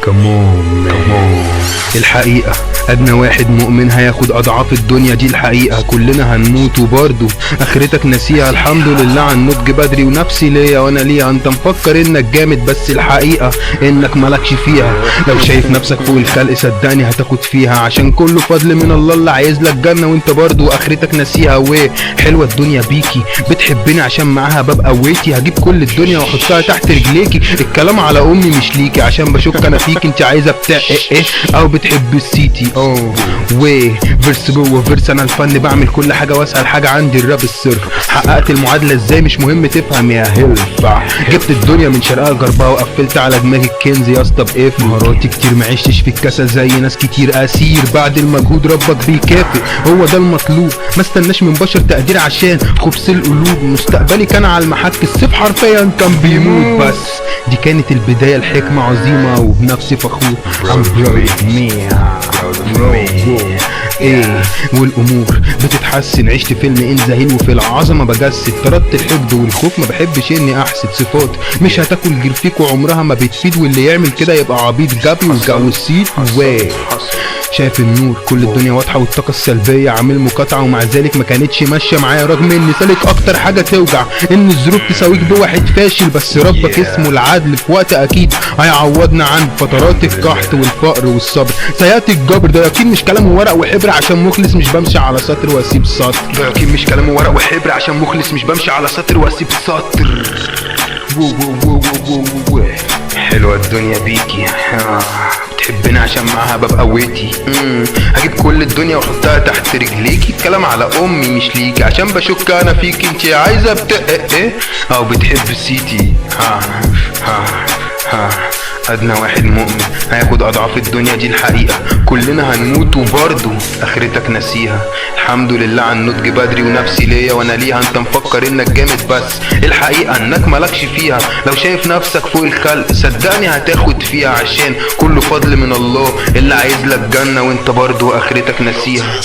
كمون الحقيقة أدنى واحد مؤمن هياخد أضعاف الدنيا دي الحقيقة. كلنا هنموت وبرضه آخرتك نسيها. الحمد لله على النضج بدري ونفسي ليا وأنا ليها. أنت مفكر إنك جامد بس الحقيقة إنك مالكش فيها. لو شايف نفسك فوق الخلق صدقني هتاخد فيها، عشان كله فضل من الله اللي عايز لك جنة وأنت برضه آخرتك نسيها. وحلوة الدنيا بيكي بتحبني عشان معاها ببقى قوتي. هجيب كل الدنيا واحطها تحت رجليكي. الكلام على أمي مش ليكي عشان بشك أنا فيك. أنت عايزة بتاع إيه أو بتحب السيتي فيرس جوه فيرس. انا الفن بعمل كل حاجه واسهل حاجه عندي الراب الصرف. حققت المعادله ازاي مش مهم تفهم يا هلفع. جبت الدنيا من شرقها لغربها وقفلت على دماغي الكنز يا اسطى باف. مهاراتي كتير معيشتش في الكسل زي ناس كتير اسير. بعد المجهود ربك بيكافئ هو ده المطلوب. ما استناش من بشر تقدير عشان خبز القلوب. مستقبلي كان على المحك السيف حرفيا كان بيموت. بس دي كانت البدايه الحكمه عظيمه وبنفسي فخور. والامور بتتحسن. عشت فيلم انزهين وفي العظمه بجسد. طردت الحقد والخوف ما بحبش اني احسد. صفات مش هتاكل غير فيك وعمرها ما بتفيد. واللي يعمل كده يبقى عبيط جابي وجوز سيد. شايف النور كل الدنيا واضحه والطاقه السلبيه عامل مقاطعه. ومع ذلك ما كانتش ماشيه معايا رغم اني سالك. اكتر حاجه توجع ان الظروف تساويك بواحد فاشل. بس ربك اسمه العدل في وقت اكيد هيعوضنا عن فترات القحط والفقر والصبر. سياتي الجبر ده اكيد مش كلام ورق وحبر عشان مخلص مش بمشي على سطر واسيب سطر. ده اكيد مش كلام ورق وحبر عشان مخلص مش بمشي على سطر واسيب سطر. حلوه الدنيا بيكي بتحبني عشان معاها ببقى قوتي. هجيب كل الدنيا واحطها تحت رجليكي. الكلام على امي مش ليكي عشان بشك انا فيك. انت عايزه ايه او بتحب السيتي. أدنى واحد مؤمن هياخد أضعاف الدنيا دي الحقيقة. كلنا هنموت وبرضه آخرتك نسيها. الحمد لله على النضج بدري ونفسي ليا وأنا ليها. أنت مفكر إنك جامد بس الحقيقة إنك مالكش فيها. لو شايف نفسك فوق الخلق صدقني هتاخد فيها، عشان كله فضل من الله اللي عايز لك جنة وأنت برضه آخرتك نسيها.